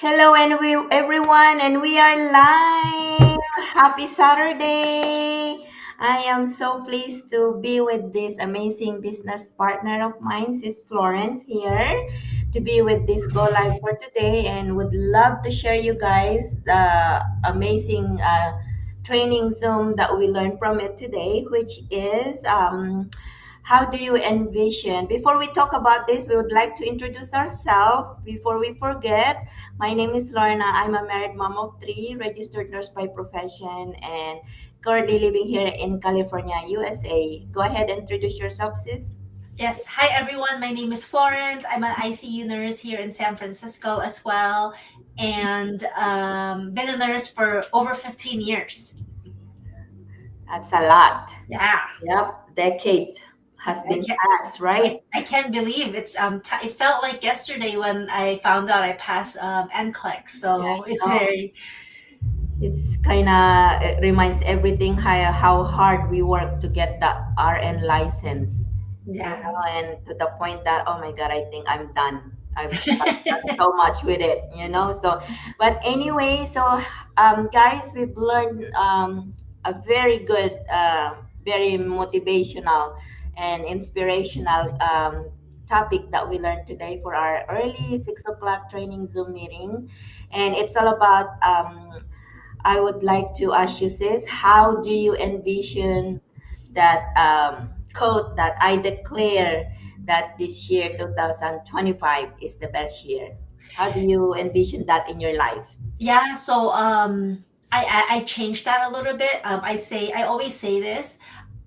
Hello, everyone, and we are live. Happy Saturday! I am so pleased to be with this amazing business partner of mine, Sis Florence, here to be with this Go Live for today, and would love to share you guys the amazing training Zoom that we learned from it today, which is how do you envision? Before we talk about this, we would like to introduce ourselves. Before we forget, my name is Lorna. I'm a married mom of three, registered nurse by profession, and currently living here in California, USA. Go ahead and introduce yourself, sis. Yes. Hi, everyone. My name is Florence. I'm an ICU nurse here in San Francisco as well, and been a nurse for over 15 years. That's a lot. Yeah. Yep, decade has I been can't, passed, right? I can't believe it felt like yesterday when I found out I passed NCLEX. Yeah, So I it's know. very, It's kind of, it reminds everything how hard we work to get the RN license, yeah. and to the point that, oh my God, I think I'm done. I've done so much with it. So, but anyway, so guys, we've learned a very good, very motivational and inspirational topic that we learned today for our early 6 o'clock training Zoom meeting. And it's all about I would like to ask you, sis, how do you envision that quote that I declare that this year, 2025, is the best year? How do you envision that in your life? Yeah. So I changed that a little bit. I always say this.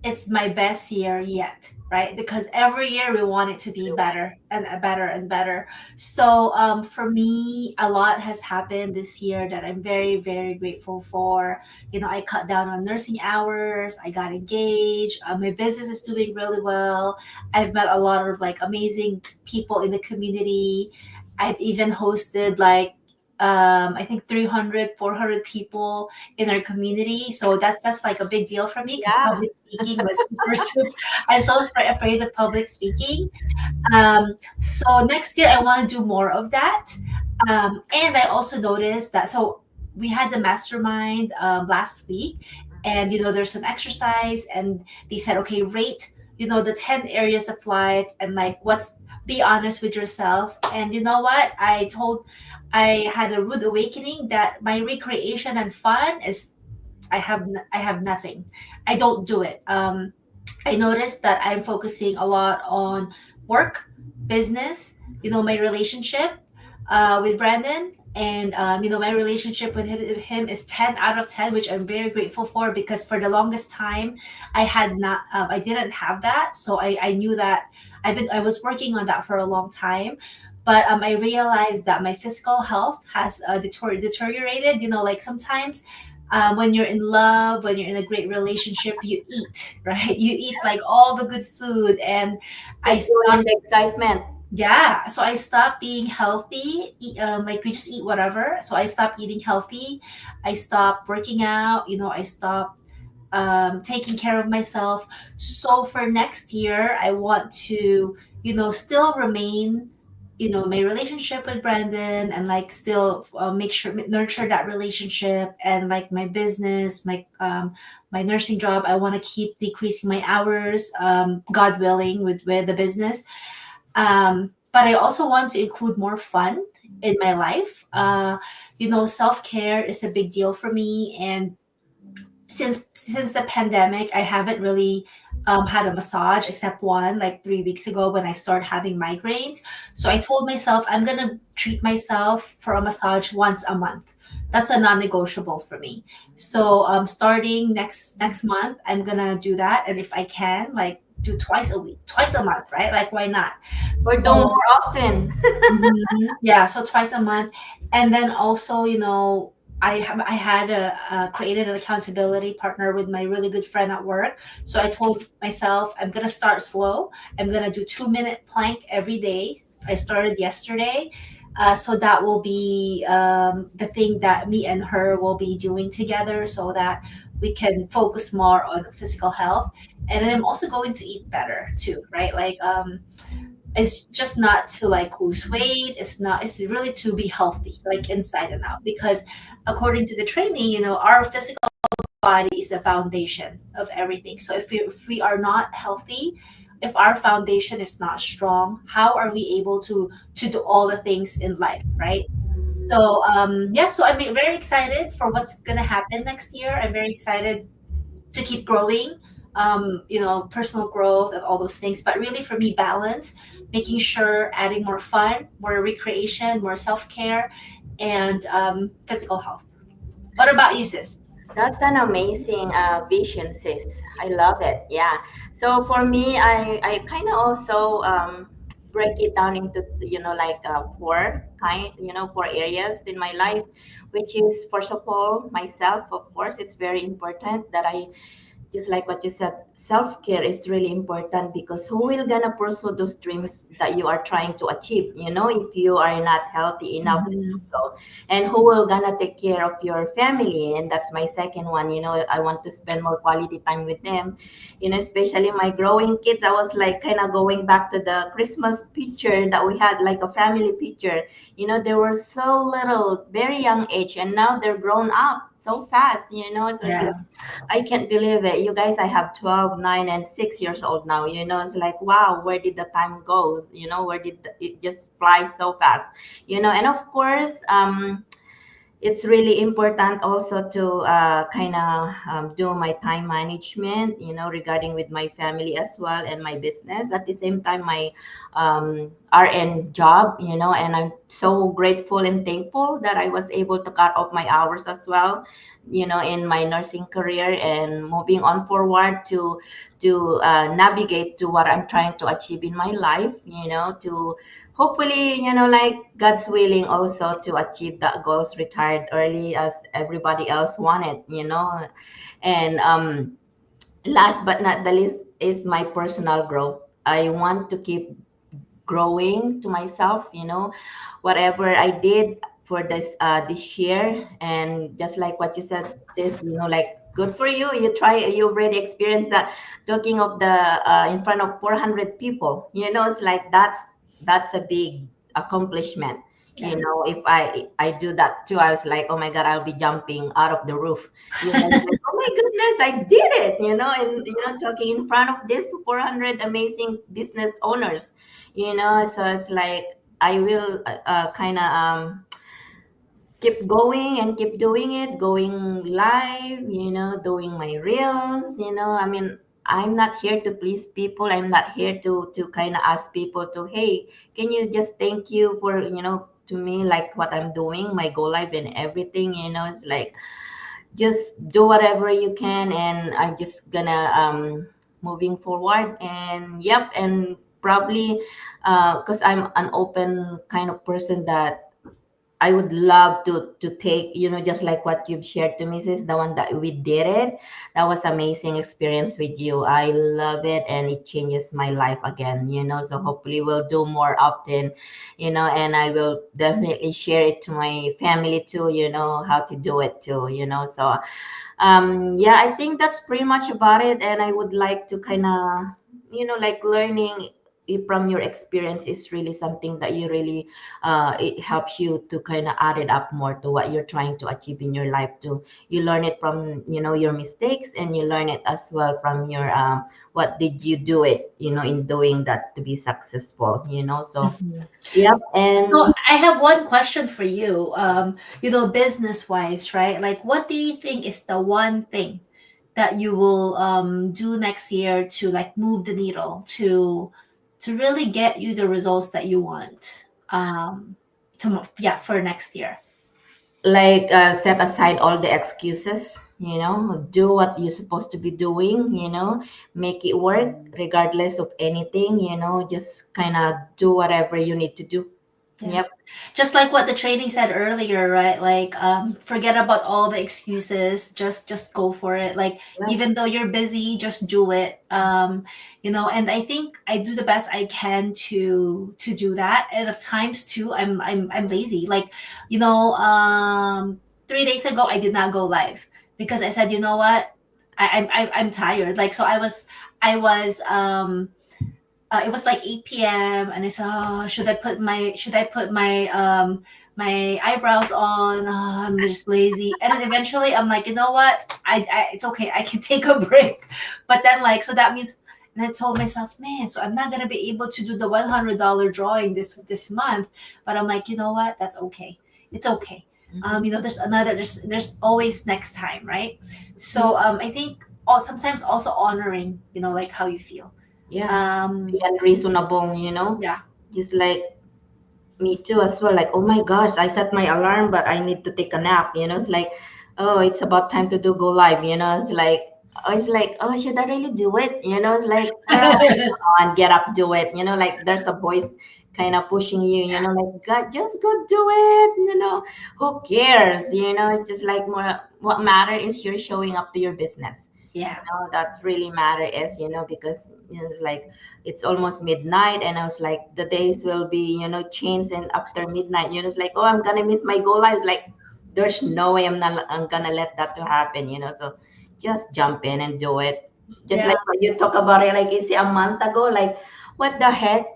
It's my best year yet, right? Because every year we want it to be better and better and better. So for me, a lot has happened this year that I'm very, very grateful for. I cut down on nursing hours. I got engaged. My business is doing really well. I've met a lot of like amazing people in the community. I've even hosted like I think 300, 400 people in our community. So that's like a big deal for me because Yeah. public speaking was super, super. I'm so afraid of public speaking. So next year I want to do more of that. And I also noticed that we had the mastermind last week, and there's some exercise, and they said, okay, rate the 10 areas of life, and like what's be honest with yourself. And you know what? I had a rude awakening that my recreation and fun is I have nothing. I don't do it. I noticed that I'm focusing a lot on work, business, my relationship with Brandon. And, my relationship with him is 10 out of 10, which I'm very grateful for because for the longest time, I didn't have that. So I knew that I was working on that for a long time. But I realized that my physical health has deteriorated. Like sometimes when you're in love, when you're in a great relationship, you eat, right? You eat like all the good food. And I Keep doing stopped, the excitement. yeah. So I stopped being healthy. Like we just eat whatever. So I stopped eating healthy. I stopped working out. I stopped taking care of myself. So for next year, I want to, still remain, my relationship with Brandon, and like still make sure nurture that relationship, and like my business, my nursing job. I want to keep decreasing my hours, God willing, with the business. But I also want to include more fun in my life. Self care is a big deal for me, and since the pandemic, I haven't really had a massage except one like 3 weeks ago when I started having migraines. So I told myself I'm gonna treat myself for a massage once a month. That's a non-negotiable for me. So starting next month, I'm gonna do that, and if I can, like do twice a week, twice a month, right? Like why not? Or do So more often. yeah, so twice a month. And then also, I had created an accountability partner with my really good friend at work. So I told myself I'm gonna start slow. I'm gonna do 2-minute plank every day. I started yesterday. So that will be the thing that me and her will be doing together so that we can focus more on physical health. And then I'm also going to eat better too, right? Like It's just not to like lose weight. It's not, it's really to be healthy, like inside and out. Because according to the training, our physical body is the foundation of everything. So if we are not healthy, if our foundation is not strong, how are we able to do all the things in life, right? So yeah, so I'm very excited for what's gonna happen next year. I'm very excited to keep growing, personal growth and all those things. But really, for me, balance, making sure adding more fun, more recreation, more self care, and physical health. What about you, sis? That's an amazing vision, sis. I love it. Yeah. So for me, I kind of also break it down into, like four areas in my life, which is, first of all, myself. Of course, it's very important that I, just like what you said, self-care is really important, because who will gonna pursue those dreams that you are trying to achieve, if you are not healthy enough to do Mhm. so? And who will gonna take care of your family? And that's my second one. I want to spend more quality time with them, especially my growing kids. I was like kind of going back to the Christmas picture that we had, like a family picture. They were so little, very young age, and now they're grown up so fast. So it's Yeah. like, I can't believe it. You guys, I have 12, 9, and 6 years old now. It's like, wow, where did the time goes? Where did it just fly so fast? And of course, it's really important also to kind of do my time management, regarding with my family as well, and my business. At the same time, my RN job, and I'm so grateful and thankful that I was able to cut off my hours as well, in my nursing career, and moving on forward to navigate to what I'm trying to achieve in my life, to hopefully, like God's willing, also to achieve that goals, retired early as everybody else wanted, and last but not the least is my personal growth. I want to keep growing to myself, whatever I did for this year. And just like what you said, sis, like, good for you. You already experienced that, talking of the in front of 400 people. It's like, that's a big accomplishment. Yeah. If I do that too, I was like, oh my God, I'll be jumping out of the roof. It's like, oh my goodness, I did it. And talking in front of this 400 amazing business owners. So it's like, I will kind of keep going and keep doing it, going live, doing my reels. I mean, I'm not here to please people. I'm not here to kind of ask people to, hey, can you just thank you for, to me, like what I'm doing, my go live and everything. It's like, just do whatever you can, and I'm just gonna moving forward. And yep, and probably because I'm an open kind of person, that I would love to take, just like what you've shared to me, sis, the one that we did it. That was amazing experience with you. I love it, and it changes my life again, So hopefully we'll do more often, and I will definitely share it to my family too, how to do it too, So yeah, I think that's pretty much about it. And I would like to kind of, like, learning from your experience is really something that you really it helps you to kind of add it up more to what you're trying to achieve in your life too. You learn it from, your mistakes, and you learn it as well from your what did you do it, in doing that to be successful, so Mhm. yep. So And I have one question for you. Business wise, right? Like, what do you think is the one thing that you will do next year to like move the needle to really get you the results that you want? Yeah, for next year. like, set aside all the excuses, do what you're supposed to be doing, make it work regardless of anything, just kind of do whatever you need to do. Yeah. Yep. Just like what the training said earlier, right? Like, forget about all the excuses. Just go for it. Like, Yep. even though you're busy, just do it. And I think I do the best I can to do that. And at times too, I'm lazy. Like, 3 days ago I did not go live because I said, you know what, I'm tired. Like, so I was it was like 8 p.m. and I said, oh, should I put my eyebrows on? Oh, I'm just lazy. And then eventually I'm like, you know what? It's okay. I can take a break. But then like, so that means, and I told myself, man, so I'm not gonna be able to do the $100 drawing this month. But I'm like, you know what? That's okay. It's okay. Mhm. There's always next time, right? Mhm. So I think sometimes also honoring, like how you feel. Yeah, be um unreasonable, yeah, just like me too as well. Like, oh my gosh, I set my alarm, but I need to take a nap. It's like, oh, it's about time to do go live. It's like, oh, should I really do it? It's like, well, come on, get up, do it. Like there's a voice kind of pushing you. Like God, just go do it. Who cares? It's just like more. What matter is you're showing up to your business. yeah, That really matter is because it's like it's almost midnight, and I was like the days will be changed, and after midnight it's like, oh, I'm gonna miss my go live. Like there's no way I'm gonna let that to happen. So just jump in and do it, just yeah, like what you talk about it, like is it a month ago, like what the heck,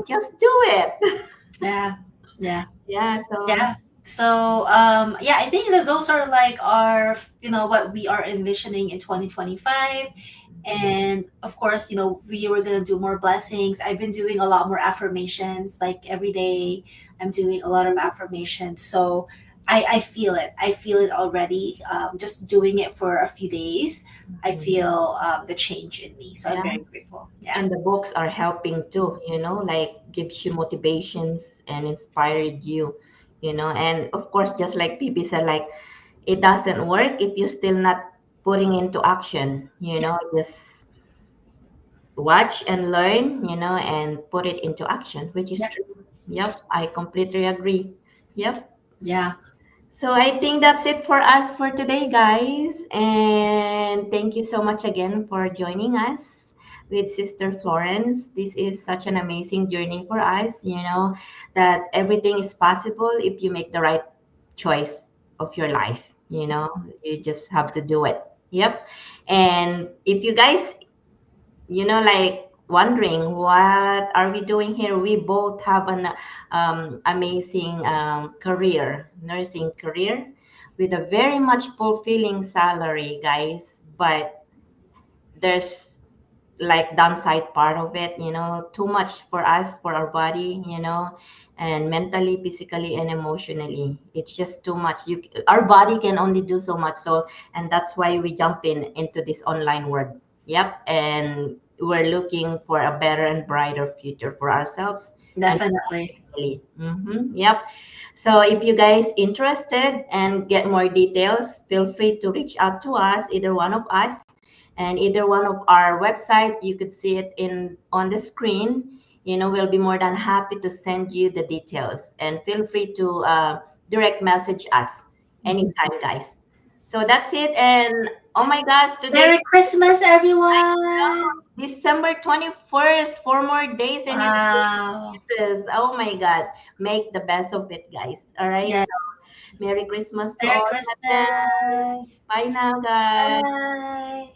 just do it. yeah, yeah, Yeah, so yeah. So yeah, I think that those are like our, what we are envisioning in 2025. And of course, we were going to do more blessings. I've been doing a lot more affirmations, like every day I'm doing a lot of affirmations. So I feel it. I feel it already. Just doing it for a few days, I feel the change in me. So I'm yeah. very grateful. Yeah. And the books are helping too, like gives you motivations and inspired you, and of course, just like Pipi said, like it doesn't work if you're still not putting into action, just watch and learn, and put it into action, which is Yeah. true. Yep, I completely agree. Yep. Yeah. So I think that's it for us for today, guys. And thank you so much again for joining us with Sister Florence. This is such an amazing journey for us, that everything is possible if you make the right choice of your life. You just have to do it. Yep. And if you guys like wondering what are we doing here, we both have an amazing career, nursing career, with a very much fulfilling salary, guys, but there's like downside part of it, too much for us, for our body, and mentally, physically, and emotionally, it's just too much. Our body can only do so much. So, and that's why we jump into this online world. Yep. And we're looking for a better and brighter future for ourselves and Definitely. family. Yep. So if you guys interested and get more details, feel free to reach out to us, either one of us, and either one of our website. You could see it in on the screen. We'll be more than happy to send you the details, and feel free to direct message us anytime, guys. So that's it. And oh my gosh, today, Merry Christmas, everyone. December 21st, 4 more days, and it's Wow. Jesus. Oh my God. Make the best of it, guys. All right. Yeah. So, Merry Christmas to Merry all. Christmas. Bye now, guys. Bye.